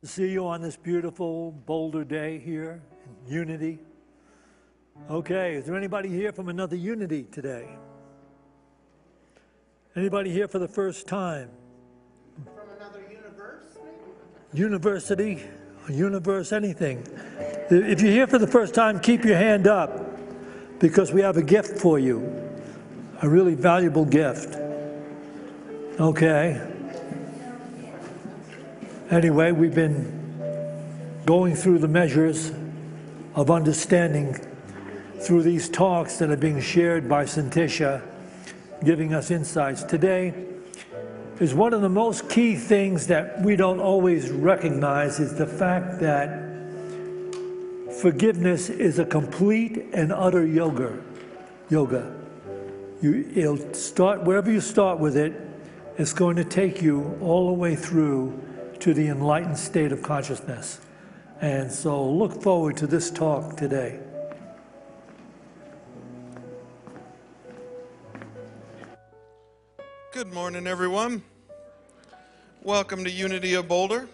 to see you on this beautiful Boulder day here in Unity. Okay, is there anybody here from another Unity today? Anybody here for the first time? From another universe, maybe? University, universe, anything. If you're here for the first time, keep your hand up because we have a gift for you, a really valuable gift. Okay. Anyway, we've been going through the measures of understanding through these talks that are being shared by Santisha, giving us insights. Today is one of the most key things that we don't always recognize is the fact that forgiveness is a complete and utter yoga. You'll start wherever you start with it. It's going to take you all the way through to the enlightened state of consciousness. And so look forward to this talk today. Good morning, everyone. Welcome to Unity of Boulder.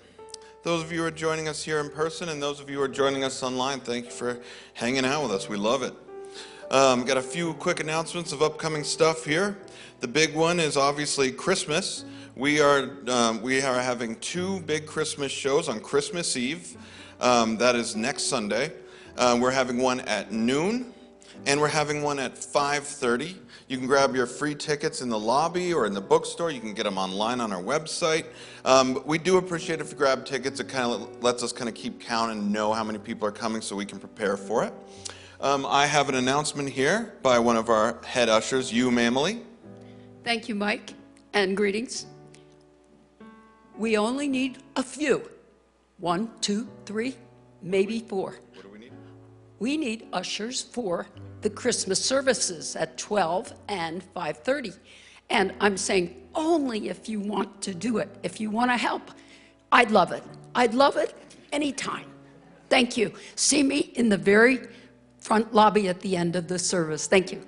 Those of you who are joining us here in person and those of you who are joining us online, thank you for hanging out with us. We love it. Got a few quick announcements of upcoming stuff here. The big one is obviously Christmas. We are having two big Christmas shows on Christmas Eve. That is next Sunday. We're having one at noon, and we're having one at 5:30. You can grab your free tickets in the lobby or in the bookstore. You can get them online on our website. We do appreciate if you grab tickets. It kind of lets us kind of keep count and know how many people are coming so we can prepare for it. I have an announcement here by one of our head ushers, you, Mamily. Thank you, Mike, and greetings. We only need a few. 1, 2, 3, maybe 4. What do we need? We need ushers for the Christmas services at 12 and 5:30. And I'm saying only if you want to do it. If you want to help, I'd love it. I'd love it anytime. Thank you. See me in the very front lobby at the end of the service. Thank you.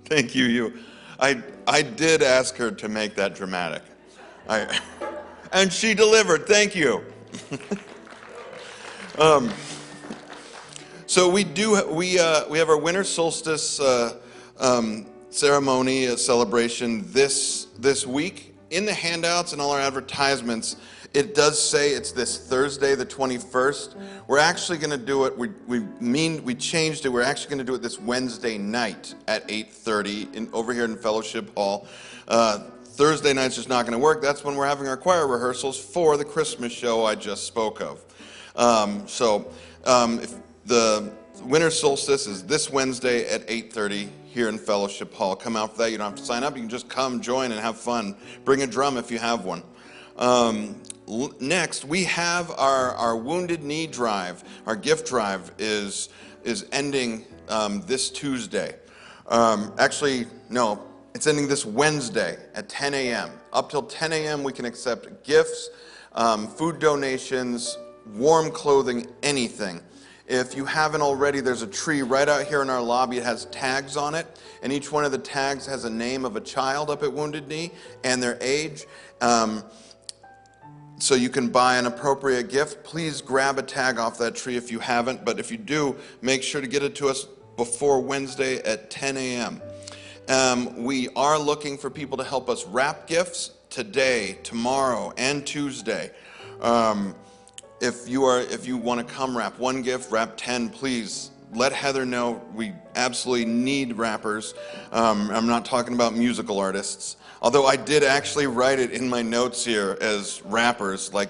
Thank you, you. I did ask her to make that dramatic. And she delivered. Thank you. So we have our winter solstice ceremony, celebration this week. In the handouts and all our advertisements, it does say it's this Thursday, the 21st. We're actually going to do it. We changed it. We're actually going to do it this Wednesday night at 8:30 over here in Fellowship Hall. Thursday night's just not going to work. That's when we're having our choir rehearsals for the Christmas show I just spoke of. If the winter solstice is this Wednesday at 8:30 here in Fellowship Hall. Come out for that. You don't have to sign up. You can just come, join, and have fun. Bring a drum if you have one. Next, we have our Wounded Knee Drive. Our gift drive is ending this Tuesday. Actually, no, it's ending this Wednesday at 10 a.m. Up till 10 a.m. we can accept gifts, food donations, warm clothing, anything. If you haven't already, there's a tree right out here in our lobby. It has tags on it, and each one of the tags has a name of a child up at Wounded Knee and their age. So you can buy an appropriate gift. Please grab a tag off that tree if you haven't, but if you do, make sure to get it to us before Wednesday at 10 a.m. We are looking for people to help us wrap gifts today, tomorrow, and Tuesday. If you want to come wrap one gift, wrap 10, please let Heather know. We absolutely need wrappers. I'm not talking about musical artists. Although I did actually write it in my notes here as rappers, like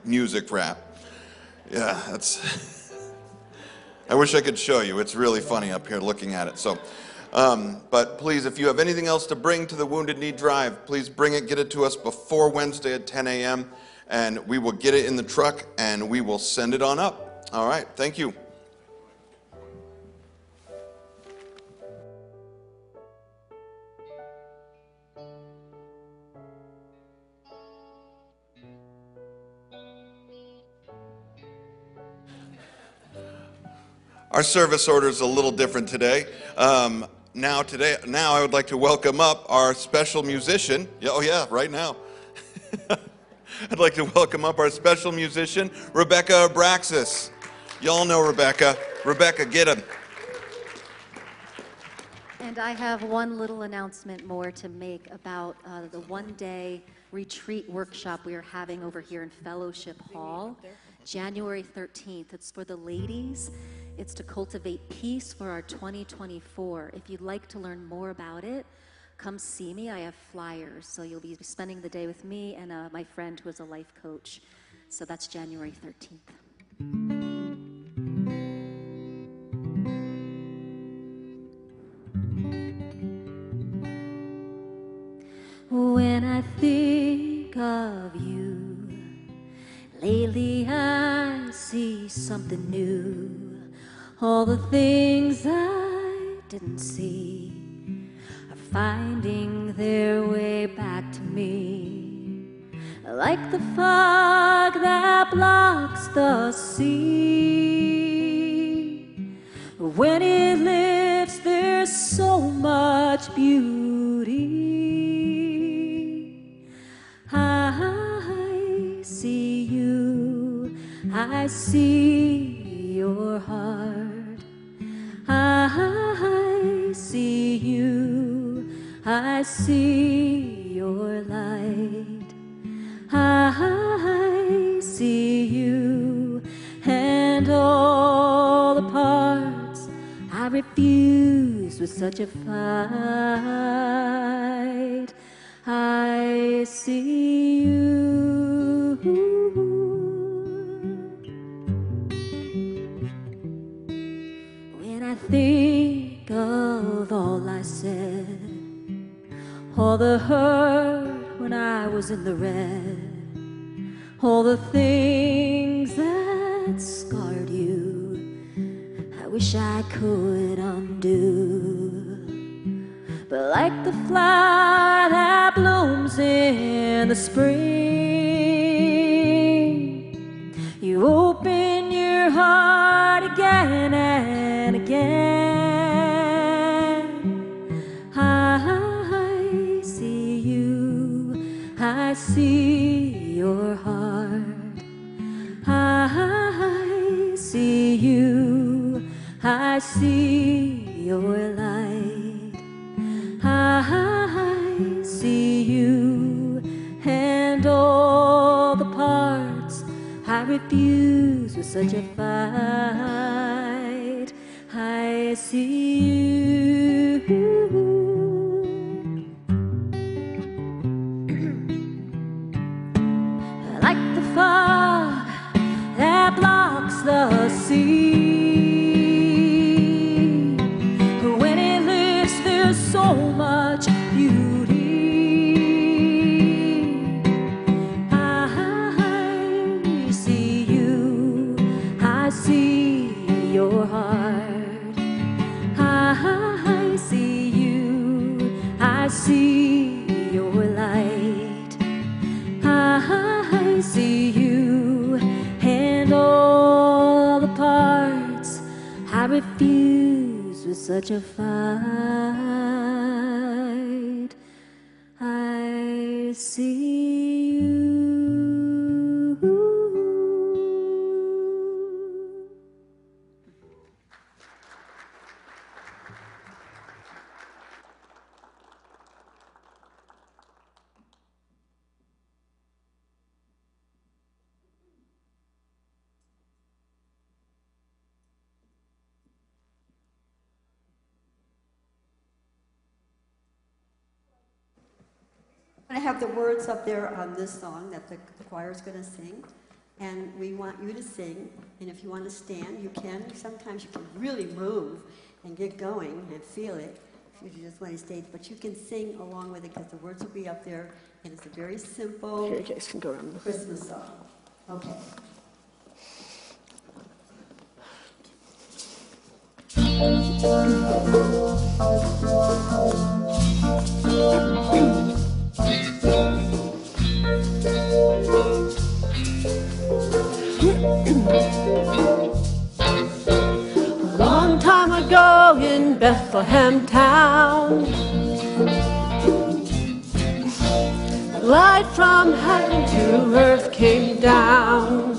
music rap. Yeah, that's. I wish I could show you. It's really funny up here looking at it. So, but please, if you have anything else to bring to the Wounded Knee Drive, please bring it. Get it to us before Wednesday at 10 a.m. and we will get it in the truck and we will send it on up. All right. Thank you. Our service order is a little different today. Now I would like to welcome up our special musician. Oh yeah, right now. I'd like to welcome up our special musician, Rebecca Abraxas. Y'all know Rebecca. Rebecca, get him. And I have one little announcement more to make about the one-day retreat workshop we are having over here in Fellowship Hall, January 13th. It's for the ladies. It's to cultivate peace for our 2024. If you'd like to learn more about it, come see me. I have flyers. So you'll be spending the day with me and my friend who is a life coach. So that's January 13th. When I think of you, lately I see something new. All the things I didn't see are finding their way back to me. Like the fog that blocks the sea. When it lifts, there's so much beauty. I see you, I see your heart. I see you, I see your light. I see you and all the parts I refuse with such a fight. I see you. When I think of all I said, all the hurt when I was in the red, all the things that scarred you, I wish I could undo. But like the flower that blooms in the spring, you open your heart again and again. I see you, I see your heart. I see you, I see your light. I see you and all the parts I refuse with such a fight. I see you. Like the fog that blocks the sea. When it lifts, there's so much beauty. I see you, I see your heart. I see you, I see your light. I see you and all the parts I refuse with such a fight. I see you. I have the words up there on this song that the choir is going to sing, and we want you to sing, and if you want to stand, you can. Sometimes you can really move and get going and feel it if you just want to stay, but you can sing along with it because the words will be up there, and it's a very simple Christmas song. Okay. A long time ago in Bethlehem town, light from heaven to earth came down.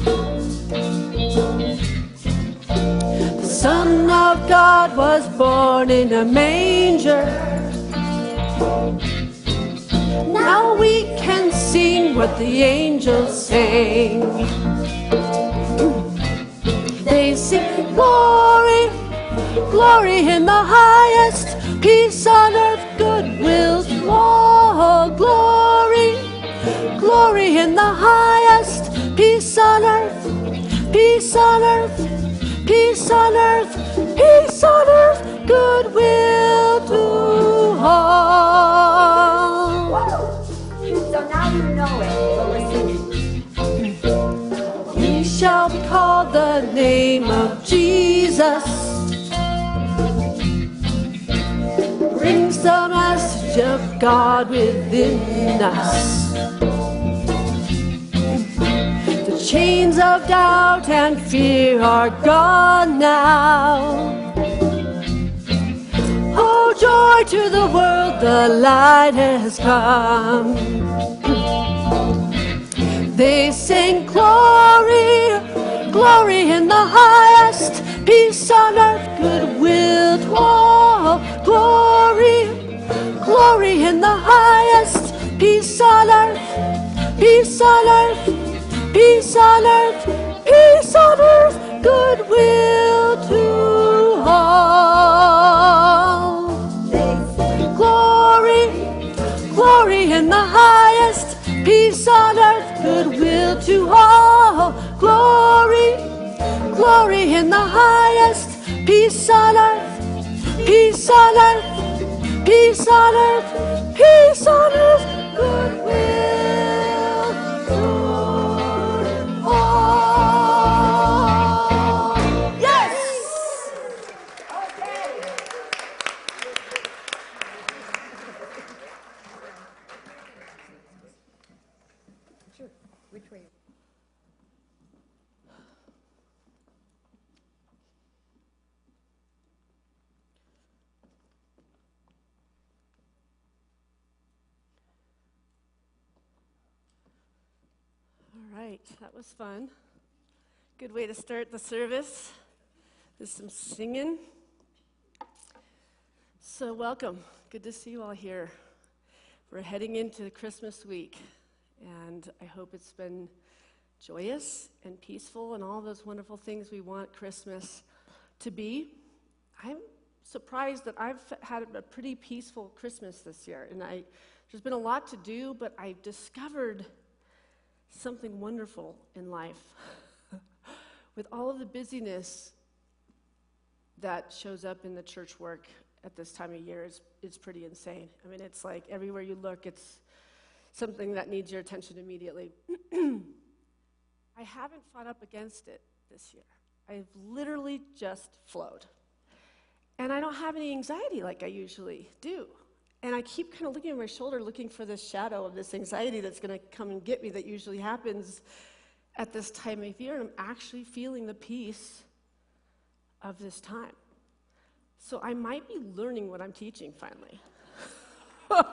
The Son of God was born in a manger. Now we can sing what the angels sang. They sing glory, glory in the highest, peace on earth, goodwill to all. Glory, glory in the highest, peace on earth, peace on earth, peace on earth, peace on earth, goodwill to all. So now you know it, what we're singing. He shall be called the name of Jesus. Brings the message of God within us. The chains of doubt and fear are gone now. Oh, joy to the world, the light has come. They sing glory, glory in the highest, peace on earth, goodwill to all. Glory, glory in the highest, peace on earth, peace on earth, peace on earth, peace on earth, goodwill to all. Glory, glory in the highest, peace on earth, goodwill to all. Glory, glory in the highest, peace on earth, peace on earth, peace on earth, peace on earth, goodwill to all. Yes! Which way? All right, that was fun. Good way to start the service. There's some singing. So welcome. Good to see you all here. We're heading into the Christmas week, and I hope it's been joyous and peaceful and all those wonderful things we want Christmas to be. I'm surprised that I've had a pretty peaceful Christmas this year, and there's been a lot to do, but I discovered something wonderful in life. With all of the busyness that shows up in the church work at this time of year, it's pretty insane. I mean, it's like everywhere you look, it's something that needs your attention immediately. I haven't fought up against it this year. I've literally just flowed. And I don't have any anxiety like I usually do. And I keep kind of looking at my shoulder, looking for this shadow of this anxiety that's going to come and get me that usually happens at this time of year. And I'm actually feeling the peace of this time. So I might be learning what I'm teaching finally. I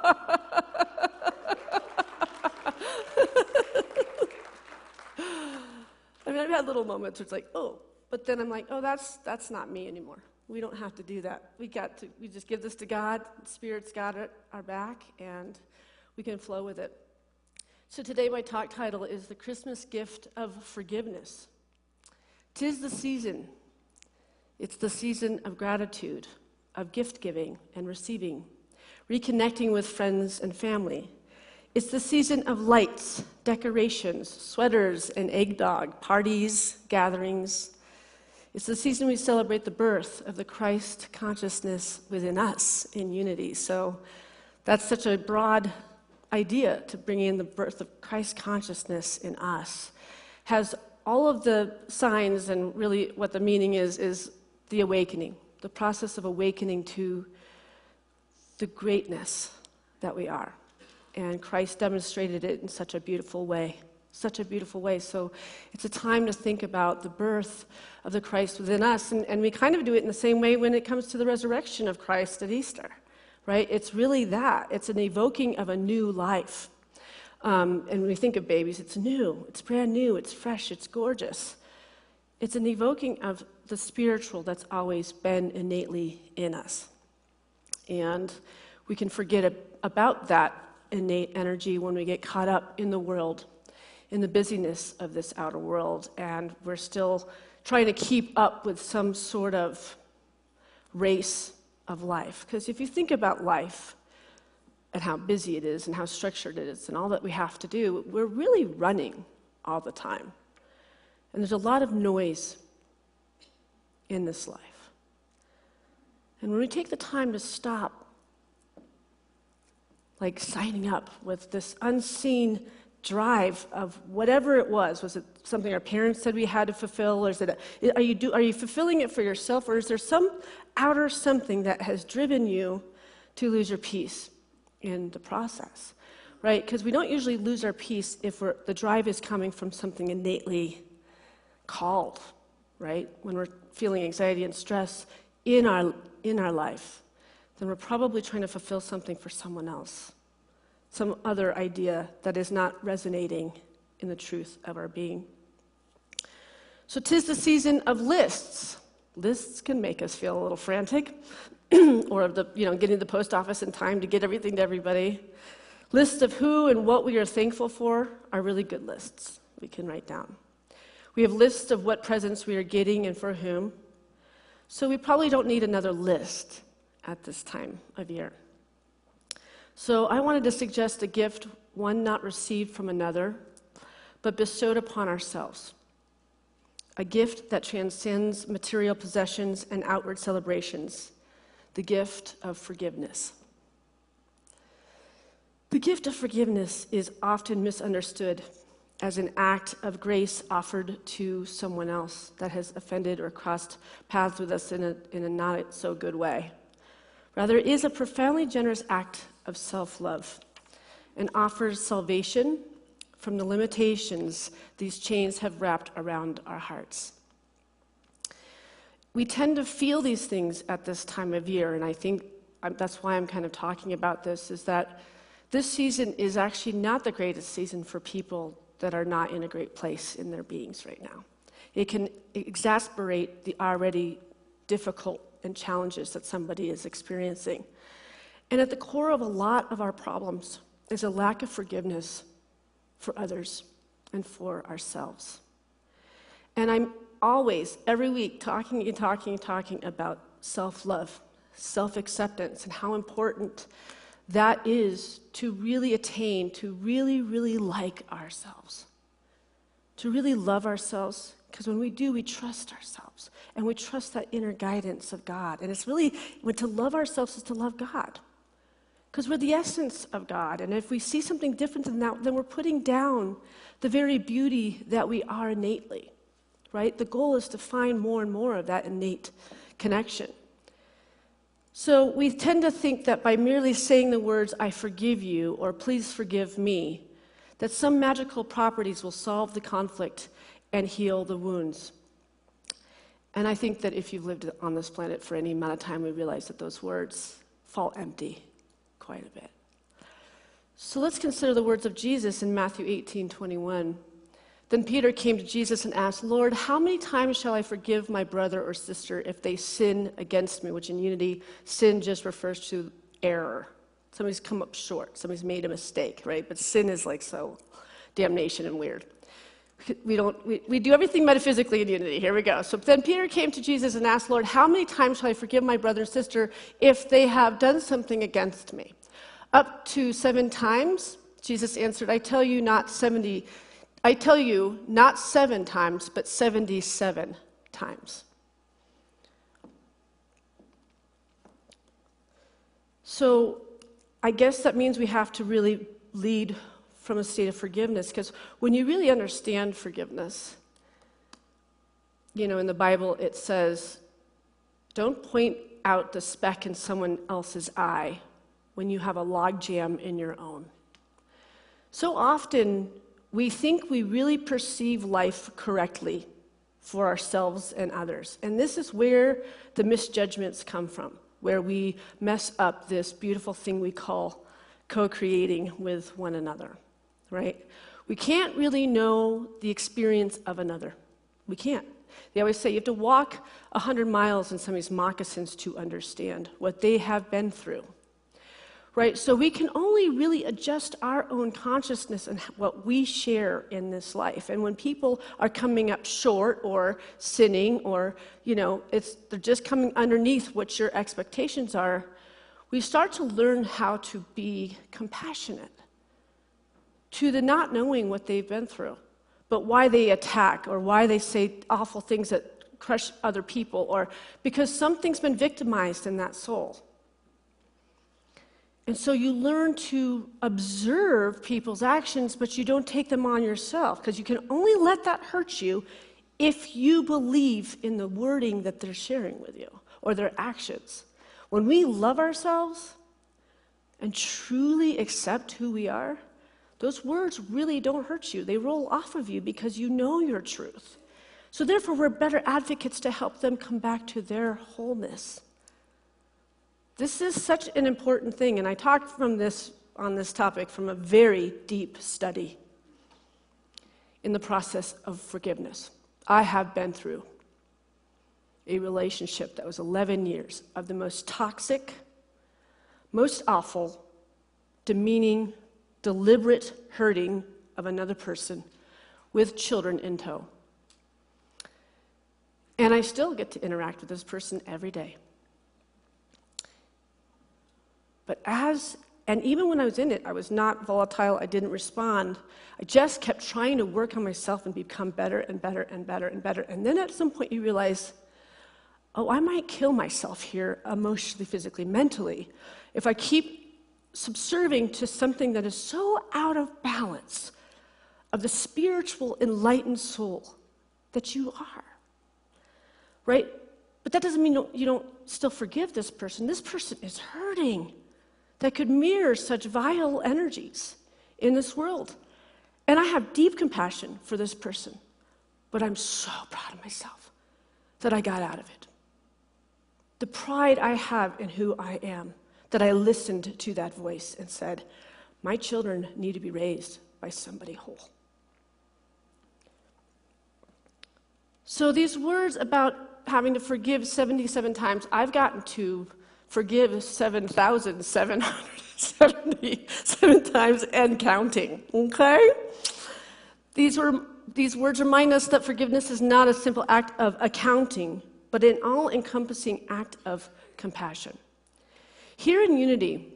mean, I've had little moments where it's like, oh, but then I'm like, oh, that's not me anymore. We don't have to do that. We just give this to God. Spirit's got it, our back, and we can flow with it. So today my talk title is The Christmas Gift of Forgiveness. 'Tis the season. It's the season of gratitude, of gift giving and receiving, reconnecting with friends and family. It's the season of lights, decorations, sweaters, and eggnog, parties, gatherings. It's the season we celebrate the birth of the Christ consciousness within us in unity. So that's such a broad idea to bring in the birth of Christ consciousness in us. Has all of the signs, and really what the meaning is the awakening, the process of awakening to the greatness that we are. And Christ demonstrated it in such a beautiful way. Such a beautiful way. So it's a time to think about the birth of the Christ within us. And we kind of do it in the same way when it comes to the resurrection of Christ at Easter, right? It's really that. It's an evoking of a new life, And when we think of babies, it's new, it's brand new, it's fresh, it's gorgeous. It's an evoking of the spiritual that's always been innately in us. And we can forget about that innate energy when we get caught up in the world, in the busyness of this outer world, and we're still trying to keep up with some sort of race of life. Because if you think about life and how busy it is and how structured it is and all that we have to do, we're really running all the time. And there's a lot of noise in this life. And when we take the time to stop, like signing up with this unseen drive of whatever it was it something our parents said we had to fulfill, or is it are you fulfilling it for yourself, or is there some outer something that has driven you to lose your peace in the process, right? Because we don't usually lose our peace if the drive is coming from something innately called, right? When we're feeling anxiety and stress in our life, then we're probably trying to fulfill something for someone else, some other idea that is not resonating in the truth of our being. So 'tis the season of lists. Lists can make us feel a little frantic, or getting to the post office in time to get everything to everybody. Lists of who and what we are thankful for are really good lists we can write down. We have lists of what presents we are getting and for whom. So we probably don't need another list at this time of year. So I wanted to suggest a gift, one not received from another, but bestowed upon ourselves. A gift that transcends material possessions and outward celebrations. The gift of forgiveness. The gift of forgiveness is often misunderstood as an act of grace offered to someone else that has offended or crossed paths with us in a not so good way. Rather, it is a profoundly generous act of self-love and offers salvation from the limitations these chains have wrapped around our hearts. We tend to feel these things at this time of year, and I think that's why I'm kind of talking about this, is that this season is actually not the greatest season for people that are not in a great place in their beings right now. It can exacerbate the already difficult and challenges that somebody is experiencing. And at the core of a lot of our problems is a lack of forgiveness for others and for ourselves. And I'm always, every week, talking about self-love, self-acceptance, and how important that is to really attain, to really, really like ourselves, to really love ourselves, because when we do, we trust ourselves, and we trust that inner guidance of God. And it's really, to love ourselves is to love God, because we're the essence of God, and if we see something different than that, then we're putting down the very beauty that we are innately, right? The goal is to find more and more of that innate connection. So we tend to think that by merely saying the words, "I forgive you," or "please forgive me," that some magical properties will solve the conflict and heal the wounds. And I think that if you've lived on this planet for any amount of time, we realize that those words fall empty quite a bit. So let's consider the words of Jesus in Matthew 18:21. Then Peter came to Jesus and asked, "Lord, how many times shall I forgive my brother or sister if they sin against me?" Which in Unity, sin just refers to error. Somebody's come up short. Somebody's made a mistake, right? But sin is like so damnation and weird. We do everything metaphysically in Unity. Here we go. So then Peter came to Jesus and asked, "Lord, how many times shall I forgive my brother and sister if they have done something against me? Up to 7 times?" Jesus answered, I tell you, not 7 times, but 77 times. So I guess that means we have to really lead from a state of forgiveness, because when you really understand forgiveness, in the Bible it says, don't point out the speck in someone else's eye when you have a log jam in your own. So often we think we really perceive life correctly for ourselves and others. And this is where the misjudgments come from, where we mess up this beautiful thing we call co-creating with one another, right? We can't really know the experience of another. We can't. They always say you have to walk 100 miles in somebody's moccasins to understand what they have been through, right? So we can only really adjust our own consciousness and what we share in this life. And when people are coming up short or sinning or, they're just coming underneath what your expectations are, we start to learn how to be compassionate to the not knowing what they've been through, but why they attack or why they say awful things that crush other people, or because something's been victimized in that soul. And so you learn to observe people's actions, but you don't take them on yourself, because you can only let that hurt you if you believe in the wording that they're sharing with you or their actions. When we love ourselves and truly accept who we are, those words really don't hurt you. They roll off of you because you know your truth. So therefore, we're better advocates to help them come back to their wholeness. This is such an important thing, and I talked on this topic from a very deep study in the process of forgiveness. I have been through a relationship that was 11 years of the most toxic, most awful, demeaning, deliberate hurting of another person with children in tow. And I still get to interact with this person every day. And even when I was in it, I was not volatile, I didn't respond. I just kept trying to work on myself and become better and better and better and better. And then at some point you realize, I might kill myself here emotionally, physically, mentally, if I keep subserving to something that is so out of balance of the spiritual enlightened soul that you are, right? But that doesn't mean you don't still forgive this person. This person is hurting that could mirror such vile energies in this world. And I have deep compassion for this person, but I'm so proud of myself that I got out of it. The pride I have in who I am, that I listened to that voice and said, my children need to be raised by somebody whole. So these words about having to forgive 77 times, I've gotten to forgive 7,777 times and counting, okay? These words remind us that forgiveness is not a simple act of accounting, but an all-encompassing act of compassion. Here in Unity,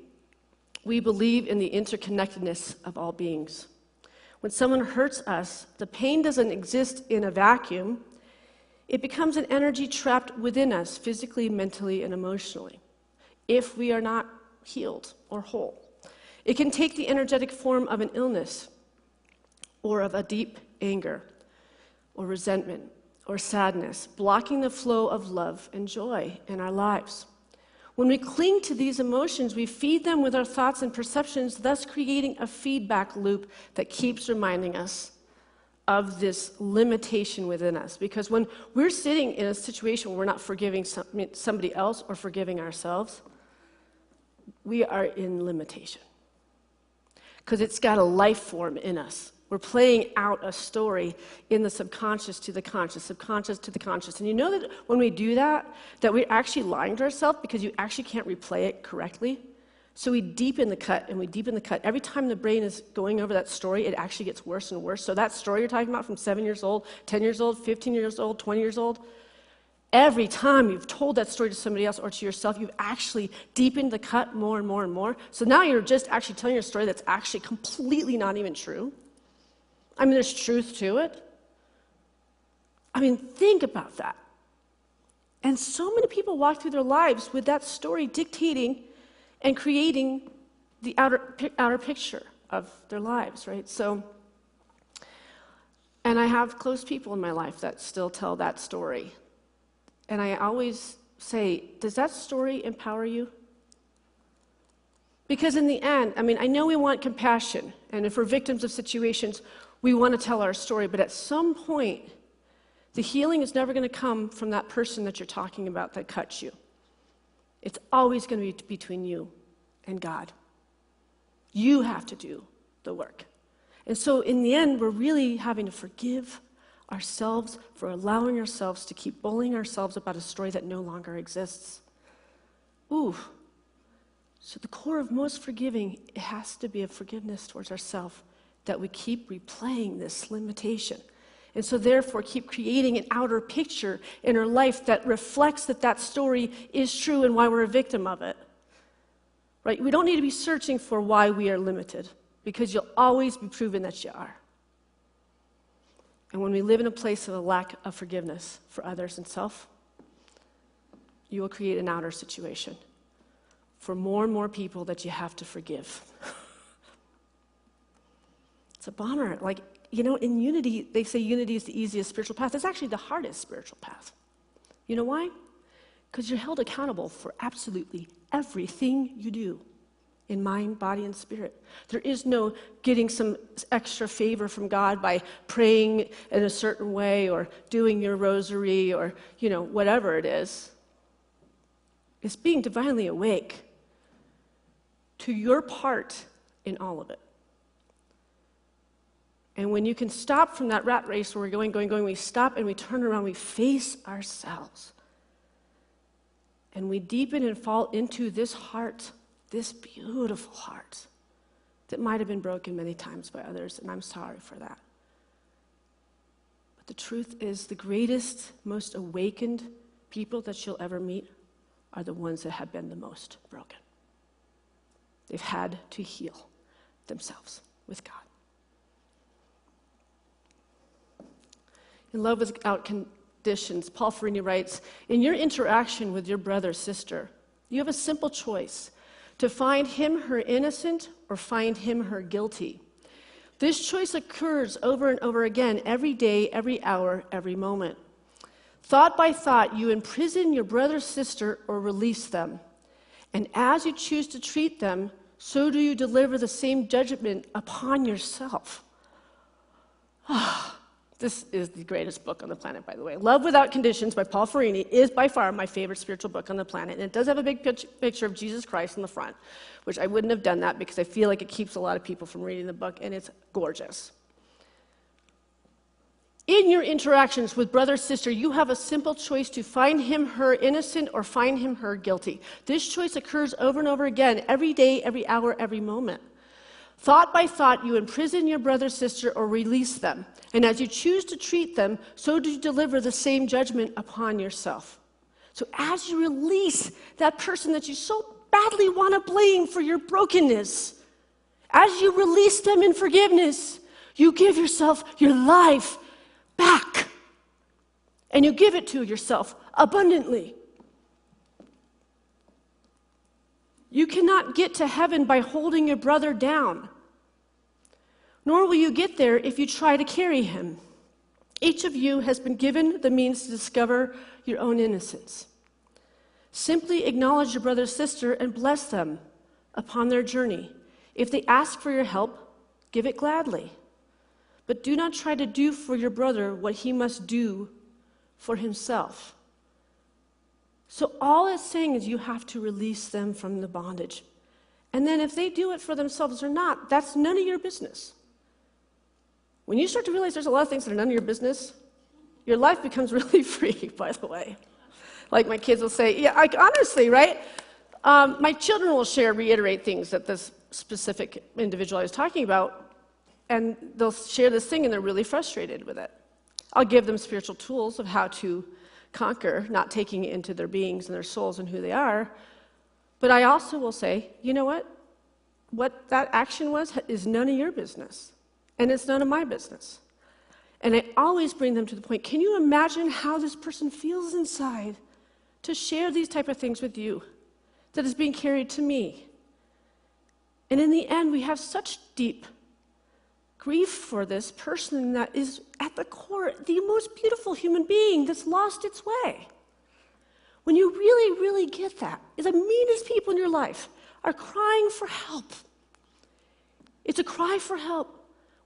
we believe in the interconnectedness of all beings. When someone hurts us, the pain doesn't exist in a vacuum. It becomes an energy trapped within us, physically, mentally, and emotionally, if we are not healed or whole. It can take the energetic form of an illness, or of a deep anger, or resentment, or sadness, blocking the flow of love and joy in our lives. When we cling to these emotions, we feed them with our thoughts and perceptions, thus creating a feedback loop that keeps reminding us of this limitation within us. Because when we're sitting in a situation where we're not forgiving somebody else or forgiving ourselves, we are in limitation. Because it's got a life form in us. We're playing out a story in the subconscious to the conscious, subconscious to the conscious. And you know that when we do that we're actually lying to ourselves because you actually can't replay it correctly. So we deepen the cut and we deepen the cut. Every time the brain is going over that story, it actually gets worse and worse. So that story you're talking about from 7 years old, 10 years old, 15 years old, 20 years old, every time you've told that story to somebody else or to yourself, you've actually deepened the cut more and more and more. So now you're just actually telling a story that's actually completely not even true. I mean, there's truth to it. I mean, think about that. And so many people walk through their lives with that story dictating and creating the outer picture of their lives, right? So, and I have close people in my life that still tell that story. And I always say, does that story empower you? Because in the end, I mean, I know we want compassion, and if we're victims of situations, we want to tell our story, but at some point, the healing is never going to come from that person that you're talking about that cut you. It's always going to be between you and God. You have to do the work. And so in the end, we're really having to forgive ourselves for allowing ourselves to keep bullying ourselves about a story that no longer exists. Ooh. So the core of most forgiving, it has to be a forgiveness towards ourselves, that we keep replaying this limitation. And so therefore keep creating an outer picture in our life that reflects that that story is true and why we're a victim of it. Right? We don't need to be searching for why we are limited, because you'll always be proven that you are. And when we live in a place of a lack of forgiveness for others and self, you will create an outer situation for more and more people that you have to forgive. It's a bummer. Like, you know, in unity, they say unity is the easiest spiritual path. It's actually the hardest spiritual path. You know why? Because you're held accountable for absolutely everything you do in mind, body, and spirit. There is no getting some extra favor from God by praying in a certain way or doing your rosary or, you know, whatever it is. It's being divinely awake to your part in all of it. And when you can stop from that rat race where we're going, we stop and we turn around, we face ourselves. And we deepen and fall into this heart, this beautiful heart that might have been broken many times by others, and I'm sorry for that. But the truth is, the greatest, most awakened people that you'll ever meet are the ones that have been the most broken. They've had to heal themselves with God. In love without conditions, Paul Ferrini writes, in your interaction with your brother or sister, you have a simple choice: to find him, her innocent, or find him, her guilty. This choice occurs over and over again, every day, every hour, every moment. Thought by thought, you imprison your brother or sister or release them. And as you choose to treat them, so do you deliver the same judgment upon yourself. This is the greatest book on the planet, by the way. Love Without Conditions by Paul Ferrini is by far my favorite spiritual book on the planet. And it does have a big picture of Jesus Christ in the front, which I wouldn't have done that because I feel like it keeps a lot of people from reading the book, and it's gorgeous. In your interactions with brother or sister, you have a simple choice to find him, her innocent, or find him, her guilty. This choice occurs over and over again, every day, every hour, every moment. Thought by thought, you imprison your brother or sister or release them. And as you choose to treat them, so do you deliver the same judgment upon yourself. So as you release that person that you so badly want to blame for your brokenness, as you release them in forgiveness, you give yourself your life back. And you give it to yourself abundantly. You cannot get to heaven by holding your brother down, nor will you get there if you try to carry him. Each of you has been given the means to discover your own innocence. Simply acknowledge your brother or sister and bless them upon their journey. If they ask for your help, give it gladly. But do not try to do for your brother what he must do for himself. So all it's saying is you have to release them from the bondage. And then if they do it for themselves or not, that's none of your business. When you start to realize there's a lot of things that are none of your business, your life becomes really free, by the way. Like my kids will say, yeah, honestly, right? My children will reiterate things that this specific individual I was talking about, and they'll share this thing and they're really frustrated with it. I'll give them spiritual tools of how to conquer, not taking it into their beings and their souls and who they are. But I also will say, you know what? What that action was is none of your business. And it's none of my business. And I always bring them to the point, can you imagine how this person feels inside to share these type of things with you that is being carried to me? And in the end, we have such deep grief for this person that is at the core the most beautiful human being that's lost its way. When you really, really get that, the meanest people in your life are crying for help. It's a cry for help.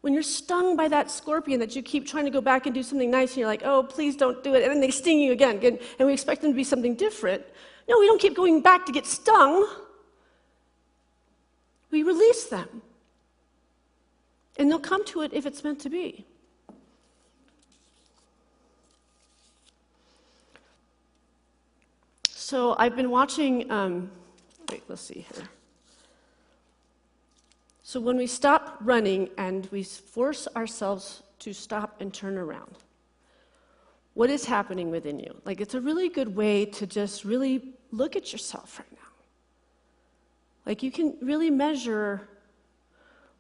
When you're stung by that scorpion that you keep trying to go back and do something nice, and you're like, oh, please don't do it, and then they sting you again, and we expect them to be something different. No, we don't keep going back to get stung. We release them. And they'll come to it if it's meant to be. So I've been watching, let's see here. So when we stop running and we force ourselves to stop and turn around, what is happening within you? Like, it's a really good way to just really look at yourself right now. Like, you can really measure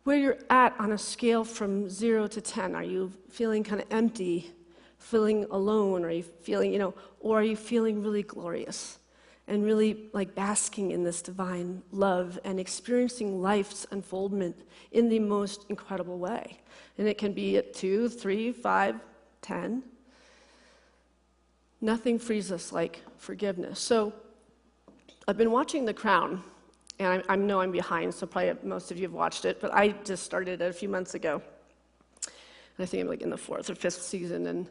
where you're at on a scale from 0 to 10. Are you feeling kind of empty, feeling alone? Are you feeling, or are you feeling really glorious and really like basking in this divine love and experiencing life's unfoldment in the most incredible way? And it can be at 2, 3, 5, 10. Nothing frees us like forgiveness. So I've been watching The Crown, and I know I'm behind, so probably most of you have watched it, but I just started it a few months ago. And I think I'm like in the 4th or 5th season, and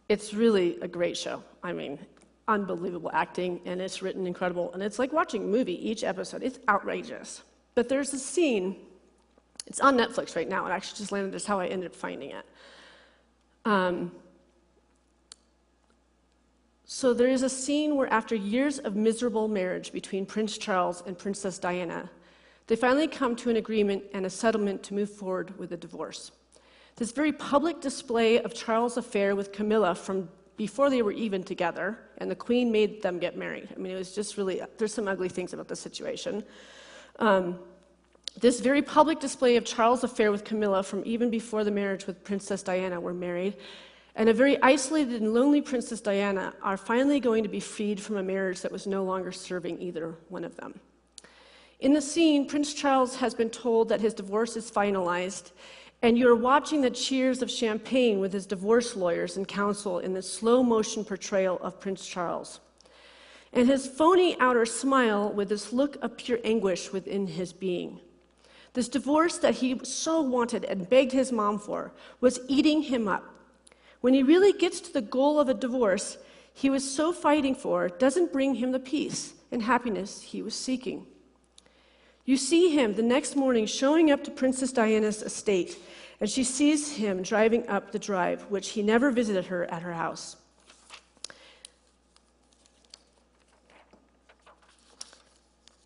it's really a great show. I mean, unbelievable acting, and it's written incredible, and it's like watching a movie, each episode. It's outrageous. But there's a scene, it's on Netflix right now, it actually just landed, that's how I ended up finding it. So there is a scene where after years of miserable marriage between Prince Charles and Princess Diana, they finally come to an agreement and a settlement to move forward with a divorce. This very public display of Charles' affair with Camilla from before they were even together, and the Queen made them get married. I mean, it was just really, there's some ugly things about the situation. This very public display of Charles' affair with Camilla from even before the marriage with Princess Diana were married, and a very isolated and lonely Princess Diana are finally going to be freed from a marriage that was no longer serving either one of them. In the scene, Prince Charles has been told that his divorce is finalized, and you're watching the cheers of champagne with his divorce lawyers and counsel in this slow-motion portrayal of Prince Charles. And his phony outer smile with this look of pure anguish within his being. This divorce that he so wanted and begged his mom for was eating him up. When he really gets to the goal of a divorce he was so fighting for, doesn't bring him the peace and happiness he was seeking. You see him the next morning showing up to Princess Diana's estate, and she sees him driving up the drive, which he never visited her at her house.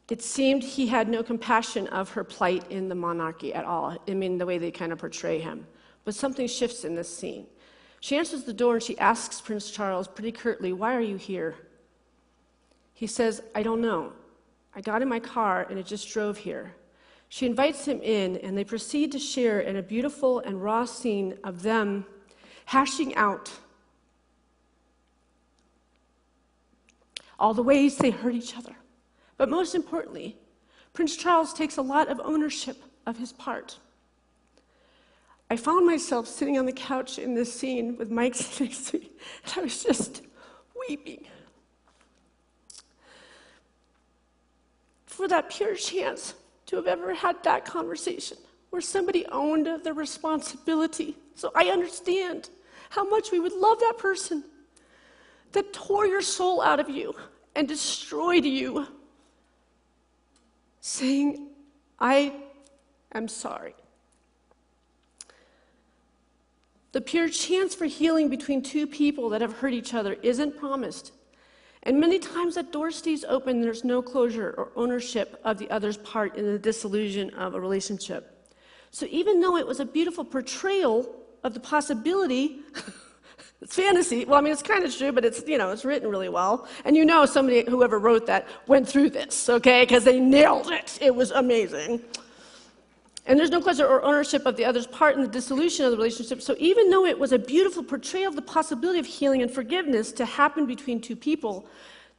It seemed he had no compassion of her plight in the monarchy at all. I mean, the way they kind of portray him. But something shifts in this scene. She answers the door and she asks Prince Charles pretty curtly, "Why are you here?" He says, "I don't know. I got in my car and it just drove here." She invites him in, and they proceed to share in a beautiful and raw scene of them hashing out all the ways they hurt each other. But most importantly, Prince Charles takes a lot of ownership of his part. I found myself sitting on the couch in this scene with Mike sitting next to me, and I was just weeping for that pure chance to have ever had that conversation where somebody owned the responsibility. So I understand how much we would love that person that tore your soul out of you and destroyed you, saying, "I am sorry." The pure chance for healing between two people that have hurt each other isn't promised. And many times that door stays open, there's no closure or ownership of the other's part in the dissolution of a relationship. So even though it was a beautiful portrayal of the possibility, it's fantasy, well, I mean, it's kind of true, but it's, it's written really well. And somebody, whoever wrote that, went through this, okay? Because they nailed it. It was amazing. And there's no closure or ownership of the other's part in the dissolution of the relationship. So even though it was a beautiful portrayal of the possibility of healing and forgiveness to happen between two people,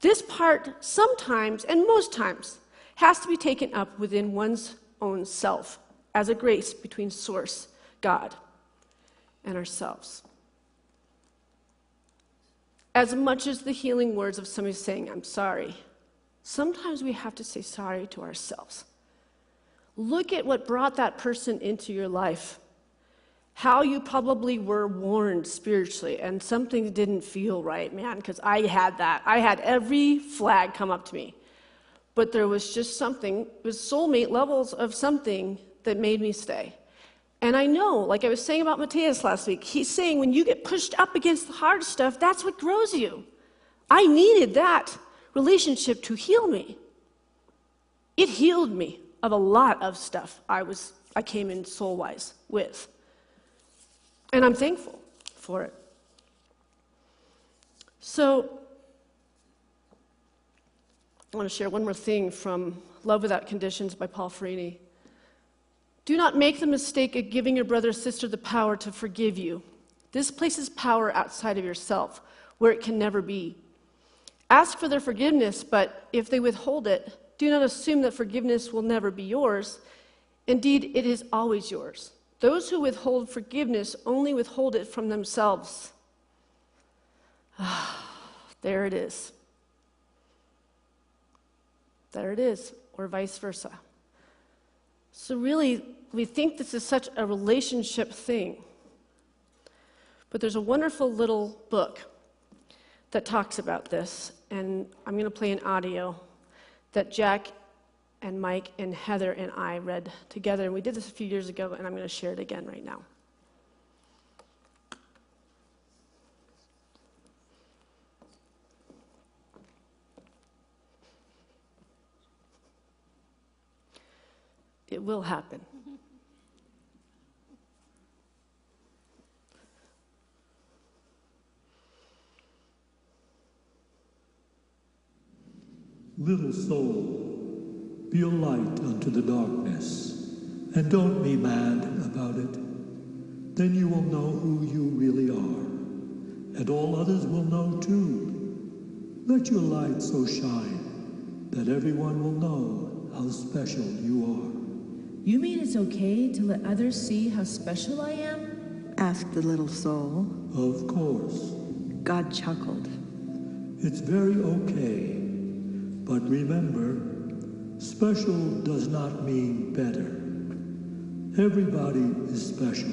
this part sometimes, and most times, has to be taken up within one's own self as a grace between Source, God, and ourselves. As much as the healing words of somebody saying, "I'm sorry," sometimes we have to say sorry to ourselves. Look at what brought that person into your life. How you probably were warned spiritually and something didn't feel right, man, because I had that. I had every flag come up to me. But there was just something, it was soulmate levels of something that made me stay. And I know, like I was saying about Mateus last week, he's saying when you get pushed up against the hard stuff, that's what grows you. I needed that relationship to heal me. It healed me of a lot of stuff I came in soul-wise with. And I'm thankful for it. So, I want to share one more thing from Love Without Conditions by Paul Farini. Do not make the mistake of giving your brother or sister the power to forgive you. This places power outside of yourself, where it can never be. Ask for their forgiveness, but if they withhold it, do not assume that forgiveness will never be yours. Indeed, it is always yours. Those who withhold forgiveness only withhold it from themselves. There it is. There it is, or vice versa. So really, we think this is such a relationship thing. But there's a wonderful little book that talks about this, and I'm going to play an audio that Jack and Mike and Heather and I read together, and we did this a few years ago, and I'm going to share it again right now. It will happen. Little soul, be a light unto the darkness, and don't be mad about it. Then you will know who you really are, and all others will know too. Let your light so shine that everyone will know how special you are. You mean it's okay to let others see how special I am? Asked the little soul. Of course. God chuckled. It's very okay. But remember, special does not mean better. Everybody is special,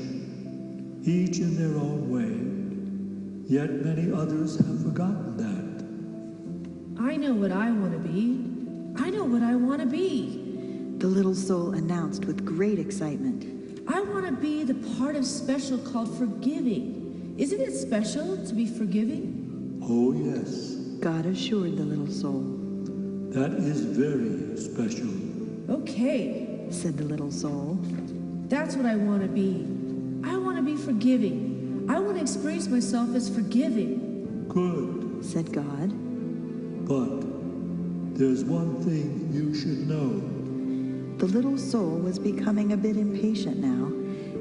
each in their own way. Yet many others have forgotten that. I know what I want to be. I know what I want to be. The little soul announced with great excitement. I want to be the part of special called forgiving. Isn't it special to be forgiving? Oh, yes. God assured the little soul. That is very special. Okay, said the little soul. That's what I want to be. I want to be forgiving. I want to experience myself as forgiving. Good, said God. But there's one thing you should know. The little soul was becoming a bit impatient now.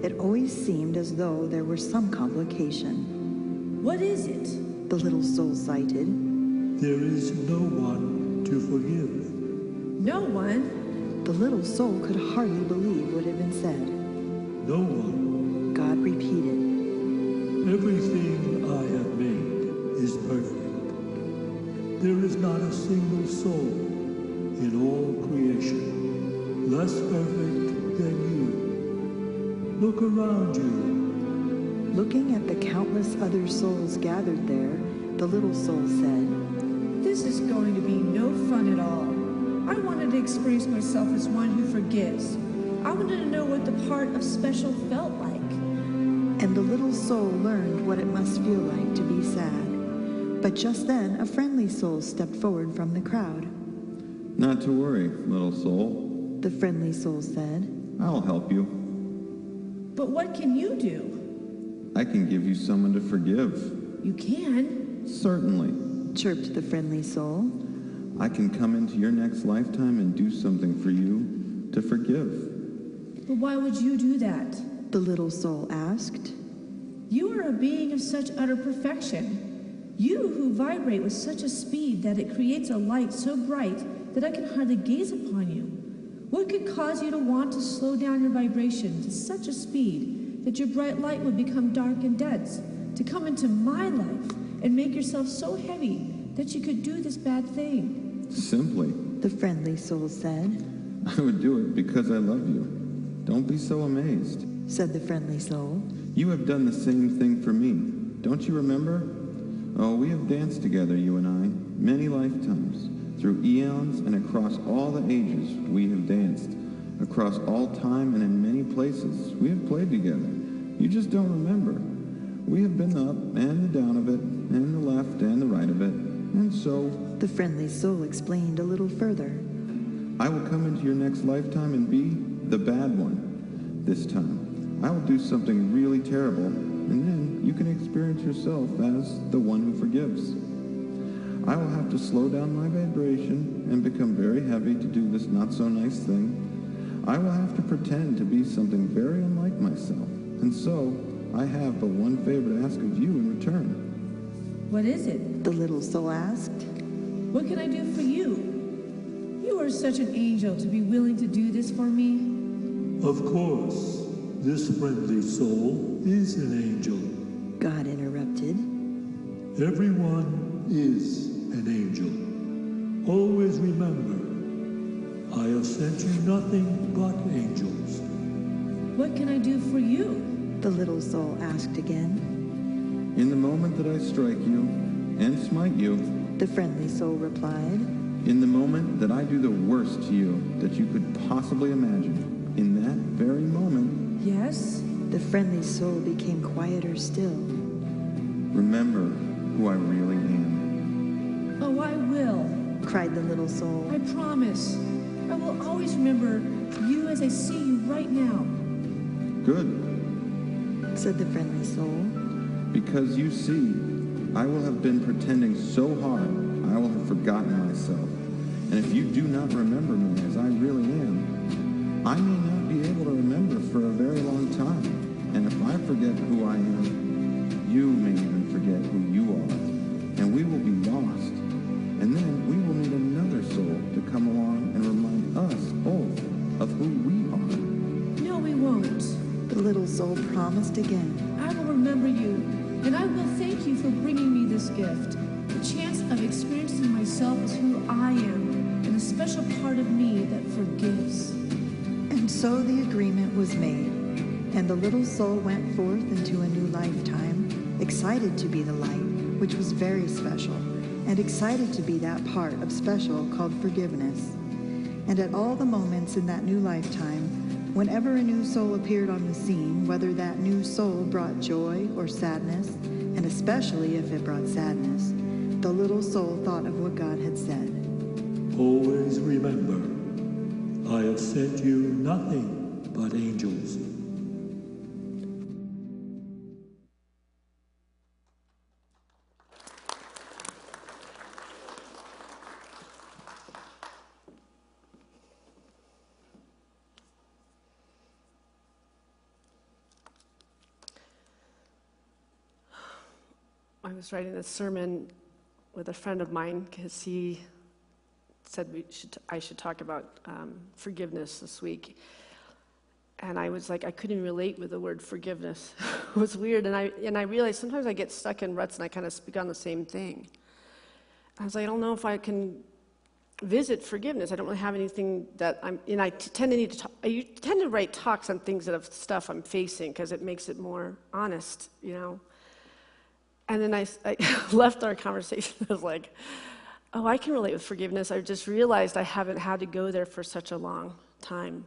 It always seemed as though there were some complication. What is it? The little soul cited. There is no one to forgive. No one? The little soul could hardly believe what had been said. No one. God repeated. Everything I have made is perfect. There is not a single soul in all creation less perfect than you. Look around you. Looking at the countless other souls gathered there, the little soul said, This is going to be no fun at all. I wanted to experience myself as one who forgives. I wanted to know what the part of special felt like. And the little soul learned what it must feel like to be sad. But just then, a friendly soul stepped forward from the crowd. Not to worry, little soul, the friendly soul said. I'll help you. But what can you do? I can give you someone to forgive. You can? Certainly, chirped the friendly soul. I can come into your next lifetime and do something for you to forgive. But why would you do that? The little soul asked. You are a being of such utter perfection. You who vibrate with such a speed that it creates a light so bright that I can hardly gaze upon you. What could cause you to want to slow down your vibration to such a speed that your bright light would become dark and dense, to come into my life and make yourself so heavy that you could do this bad thing? Simply, the friendly soul said. I would do it because I love you. Don't be so amazed, said the friendly soul. You have done the same thing for me. Don't you remember? Oh, we have danced together, you and I, many lifetimes. Through eons and across all the ages, we have danced. Across all time and in many places, we have played together. You just don't remember. We have been the up and the down of it, and the left and the right of it, and so... The friendly soul explained a little further. I will come into your next lifetime and be the bad one. This time, I will do something really terrible, and then you can experience yourself as the one who forgives. I will have to slow down my vibration and become very heavy to do this not-so-nice thing. I will have to pretend to be something very unlike myself, and so I have but one favor to ask of you in return. What is it? The little soul asked. What can I do for you? You are such an angel to be willing to do this for me. Of course, this friendly soul is an angel. God interrupted. Everyone is an angel. Always remember, I have sent you nothing but angels. What can I do for you? The little soul asked again. In the moment that I strike you and smite you, The friendly soul replied. in the moment that I do the worst to you that you could possibly imagine, in that very moment, Yes? The friendly soul became quieter still. remember who I really am. Oh, I will. Cried the little soul. I promise. I will always remember you as I see you right now. Good, Said the friendly soul. because you see, I will have been pretending so hard, I will have forgotten myself. And if you do not remember me as I really am, I may not be able to remember for a very long time. And if I forget who I am, you may even forget who you are. And we will be lost. And then we will need another soul to come along and remind us both of who we are. No, we won't. The little soul promised again. I will remember you, and I will thank you for bringing me this gift. The chance of experiencing myself as who I am, and a special part of me that forgives. And so the agreement was made, and the little soul went forth into a new lifetime, excited to be the light, which was very special, and excited to be that part of special called forgiveness. And at all the moments in that new lifetime, whenever a new soul appeared on the scene, whether that new soul brought joy or sadness, and especially if it brought sadness, the little soul thought of what God had said. Always remember, I have sent you nothing but angels. I was writing this sermon with a friend of mine because he said I should talk about forgiveness this week. And I was like, I couldn't relate with the word forgiveness. It was weird. And I realized sometimes I get stuck in ruts and I kind of speak on the same thing. I was like, I don't know if I can visit forgiveness. I don't really have anything that I tend to write talks on things that of stuff I'm facing because it makes it more honest, you know. And then I left our conversation. I was like, oh, I can relate with forgiveness. I just realized I haven't had to go there for such a long time.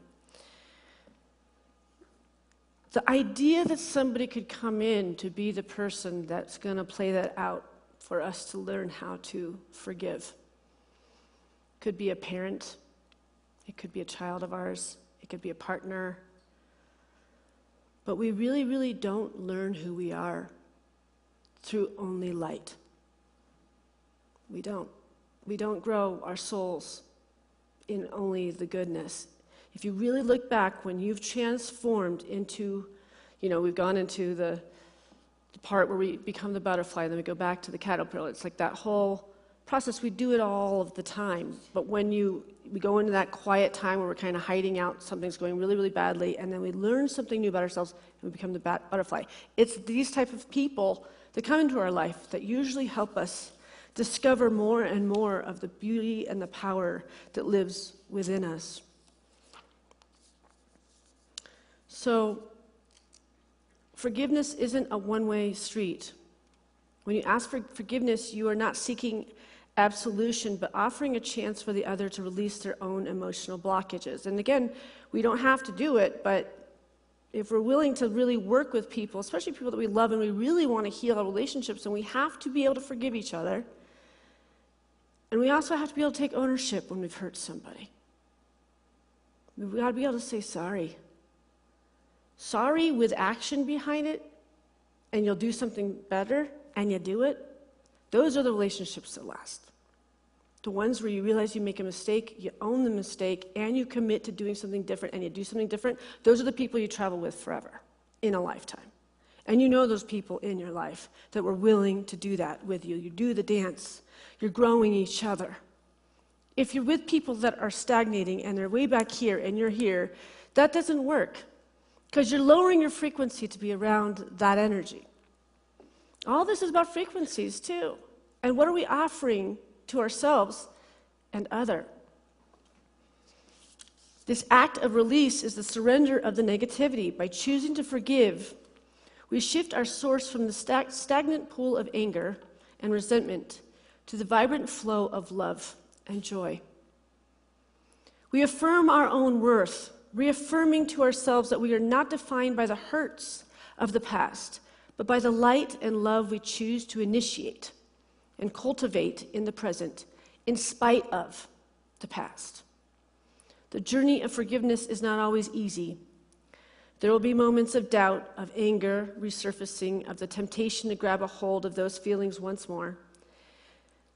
The idea that somebody could come in to be the person that's going to play that out for us to learn how to forgive. Could be a parent. It could be a child of ours. It could be a partner. But we really, really don't learn who we are through only light. We don't. We don't grow our souls in only the goodness. If you really look back when you've transformed into, we've gone into the part where we become the butterfly, and then we go back to the caterpillar. It's like that whole process. We do it all of the time. But when we go into that quiet time where we're kind of hiding out, something's going really, really badly, and then we learn something new about ourselves, and we become the butterfly. It's these type of people that come into our life that usually help us discover more and more of the beauty and the power that lives within us. So, forgiveness isn't a one-way street. When you ask for forgiveness, you are not seeking absolution, but offering a chance for the other to release their own emotional blockages. And again, we don't have to do it, but if we're willing to really work with people, especially people that we love and we really want to heal our relationships, then we have to be able to forgive each other. And we also have to be able to take ownership when we've hurt somebody. We've got to be able to say sorry. Sorry with action behind it, and you'll do something better, and you do it. Those are the relationships that last. The ones where you realize you make a mistake, you own the mistake, and you commit to doing something different, and you do something different. Those are the people you travel with forever, in a lifetime. And you know those people in your life that were willing to do that with you. You do the dance. You're growing each other. If you're with people that are stagnating and they're way back here and you're here, that doesn't work because you're lowering your frequency to be around that energy. All this is about frequencies too. And what are we offering to ourselves and other? This act of release is the surrender of the negativity. By choosing to forgive, we shift our source from the stagnant pool of anger and resentment to the vibrant flow of love and joy. We affirm our own worth, reaffirming to ourselves that we are not defined by the hurts of the past, but by the light and love we choose to initiate and cultivate in the present, in spite of the past. The journey of forgiveness is not always easy. There will be moments of doubt, of anger, resurfacing, of the temptation to grab a hold of those feelings once more.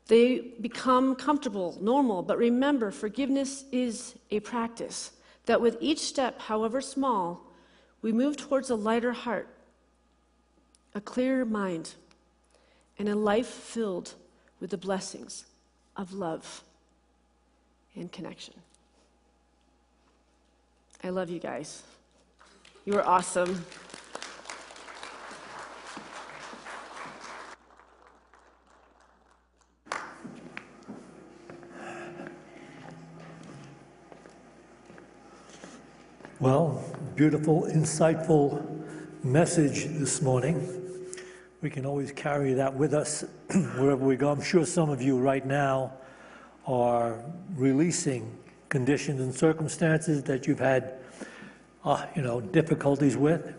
They become comfortable, normal, but remember, forgiveness is a practice, that with each step, however small, we move towards a lighter heart, a clearer mind, and a life filled with the blessings of love and connection. I love you guys. You are awesome. Well, beautiful, insightful message this morning. We can always carry that with us wherever we go. I'm sure some of you right now are releasing conditions and circumstances that you've had, difficulties with.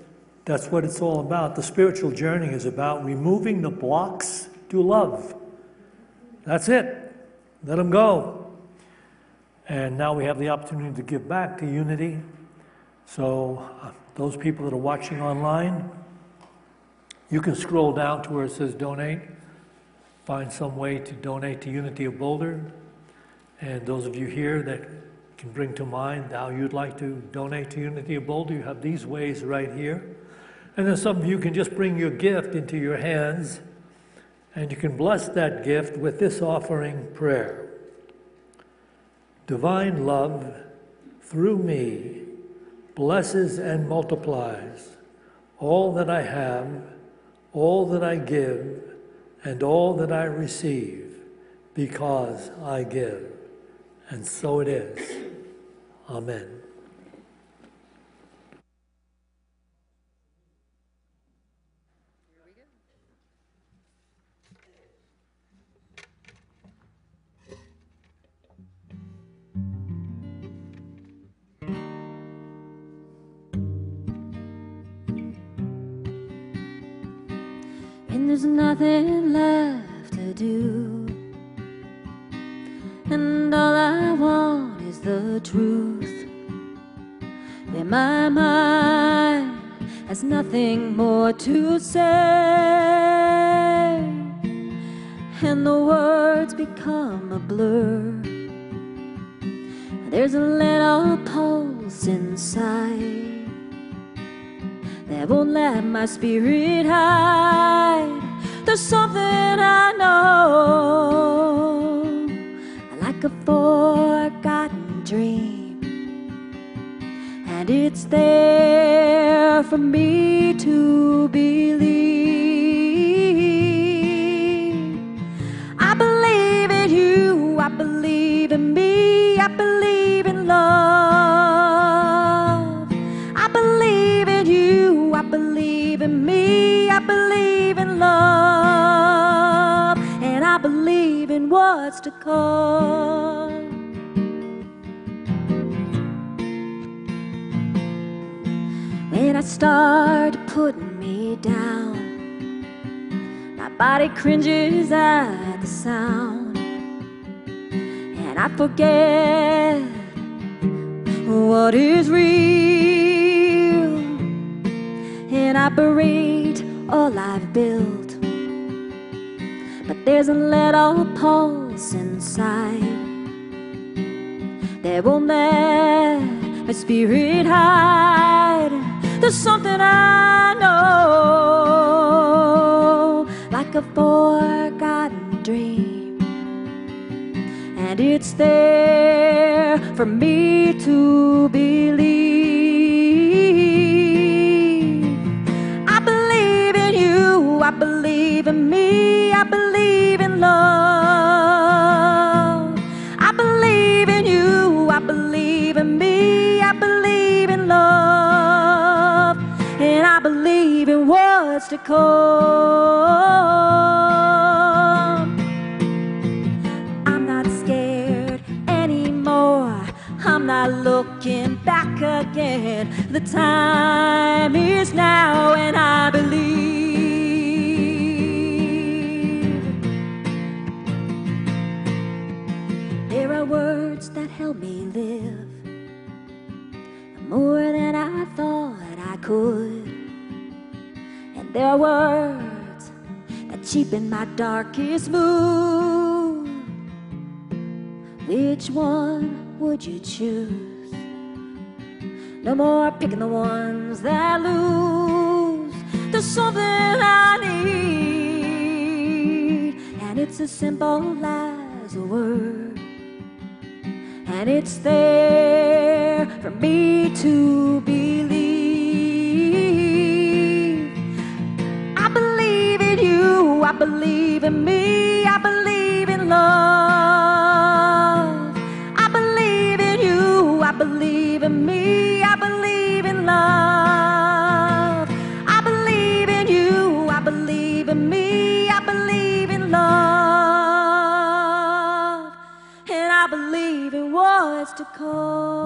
That's what it's all about. The spiritual journey is about removing the blocks to love. That's it. Let them go. And now we have the opportunity to give back to Unity. So those people that are watching online, you can scroll down to where it says donate, find some way to donate to Unity of Boulder. And those of you here that can bring to mind how you'd like to donate to Unity of Boulder, you have these ways right here. And then some of you can just bring your gift into your hands, and you can bless that gift with this offering prayer. Divine love, through me, blesses and multiplies all that I have, all that I give, and all that I receive, because I give. And so it is. Amen. And there's nothing left to do, and all I want is the truth. And my mind has nothing more to say, and the words become a blur. There's a little pulse inside that won't let my spirit hide. There's something I know, like a forgotten dream, and it's there for me to believe. I believe in you, I believe in me, I believe in love. I believe in you, I believe in me, I believe in love. And I believe in what what's to come. When I start putting me down, my body cringes at the sound, and I forget what is real, and I berate all I've built. But there's a little pulse inside that won't let my spirit hide. There's something I know, like a forgotten dream, and it's there for me to believe. I believe in you, I believe in me, I believe in love. I believe in you, I believe in me, I believe in love. And I believe in what's to come. I'm not scared anymore, I'm not looking back again. The time is now, and I believe. There are words that help me live more than I thought I could, and there are words that cheapen my darkest mood. Which one would you choose? No more picking the ones that lose. There's something I need, and it's as simple as a word, and it's there for me to believe. I believe in you, I believe in me, I believe in love. I believe in you, I believe in me, I believe in love. I believe in you, I believe in me, I believe in love. And I believe in what's to come.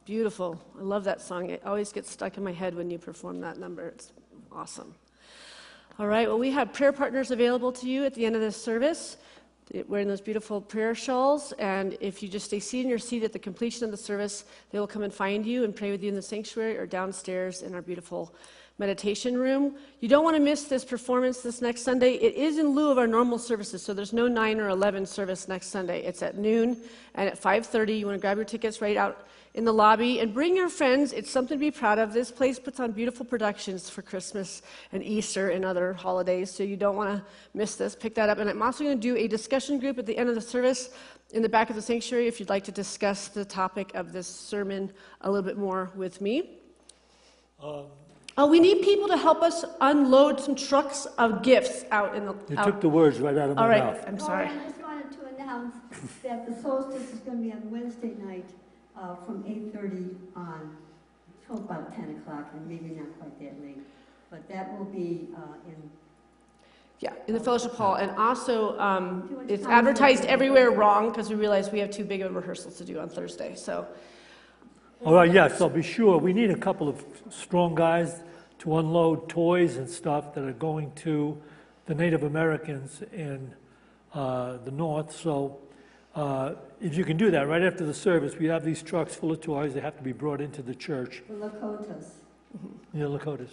Beautiful. I love that song. It always gets stuck in my head when you perform that number. It's awesome. All right, well, we have prayer partners available to you at the end of this service, wearing those beautiful prayer shawls, and if you just stay seated in your seat at the completion of the service, they will come and find you and pray with you in the sanctuary or downstairs in our beautiful meditation room. You don't want to miss this performance this next Sunday. It is in lieu of our normal services, so there's no 9 or 11 service next Sunday. It's at noon and at 5:30. You want to grab your tickets right out in the lobby and bring your friends. It's something to be proud of. This place puts on beautiful productions for Christmas and Easter and other holidays, so you don't want to miss this. Pick that up. And I'm also going to do a discussion group at the end of the service in the back of the sanctuary if you'd like to discuss the topic of this sermon a little bit more with me. We need people to help us unload some trucks of gifts out in the... You took the words right out of my mouth. All right, I'm sorry. I just wanted to announce that the solstice is going to be on Wednesday night from 8:30 on till about 10 o'clock, and maybe not quite that late. But that will be in the fellowship hall. And also, it's advertised everywhere wrong because we realize we have too big of rehearsals to do on Thursday. So... All right, yes, so be sure. We need a couple of strong guys to unload toys and stuff that are going to the Native Americans in the north. So if you can do that right after the service, we have these trucks full of toys. They have to be brought into the church. the Lakotas. Yeah, Lakotas.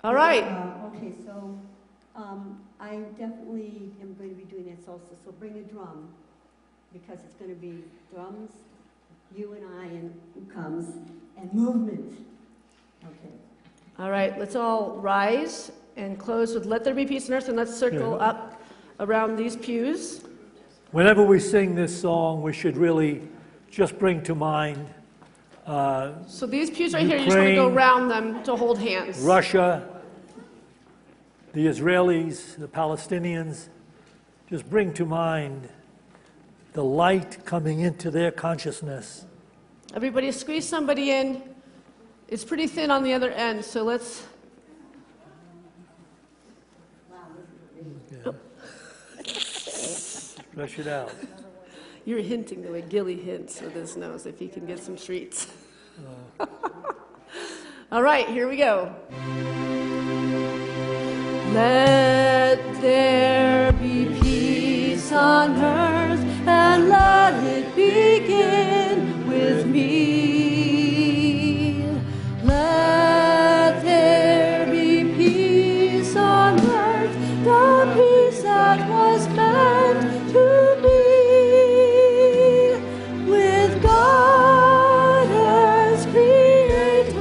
All right. Okay, so I definitely am going to be doing that solstice. So bring a drum, because it's going to be drums, you and I, and who comes, and movement. Okay. All right, let's all rise and close with "Let There Be Peace on Earth," and let's circle up around these pews. Whenever we sing this song, we should really just bring to mind so these pews right here, you just want to go around them to hold hands. Russia, the Israelis, the Palestinians. Just bring to mind the light coming into their consciousness. Everybody squeeze somebody in. It's pretty thin on the other end, so let's... Yeah. Stretch it out. You're hinting the way Gilly hints with his nose, if he can get some treats. All right, here we go. Let there be peace on earth, and let it begin with me. Let there be peace on earth, the peace that was meant to be, with God as creator.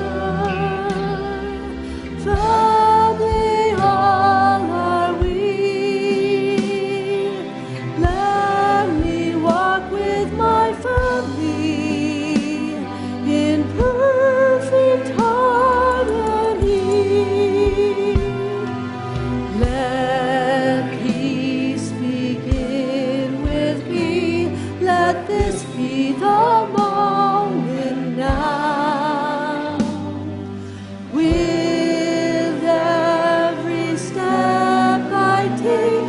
Family all are we. Let me walk with my family in perfect harmony. Let peace begin with me. Let this be the moment now. With every step I take,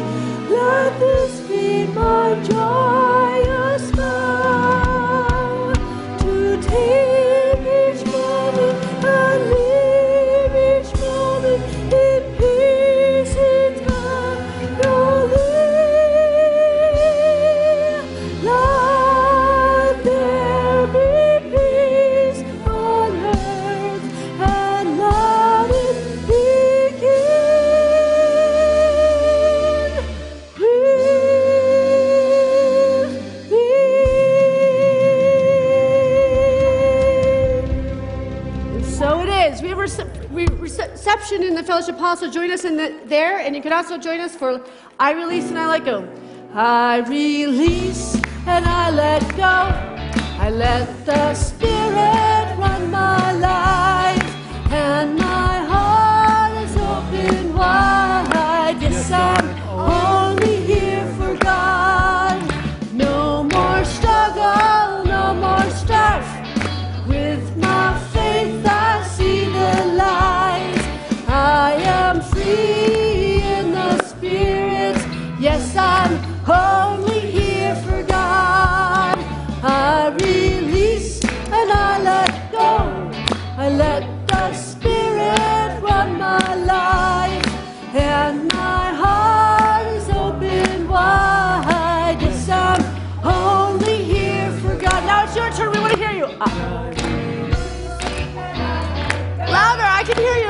let this be my joyous vow, to take each moment and live each moment in peace eternally. Let there be peace on earth, and let it begin with me. And so it is. We have reception in the fellowship hall, so join us in there, and you can also join us for I release and I let go. I release and I let go. I let the Spirit run my life, and my heart is open wide. Yes, I'm only here for God. No more struggle, no more strife. With my faith I see the light. I am free in the Spirit. Yes, I'm only here for God. I release and I let go. I let the Spirit run my life, and my heart is open wide. Yes, I'm only here for God. Now it's your turn. We want to hear you. Louder, I can hear you.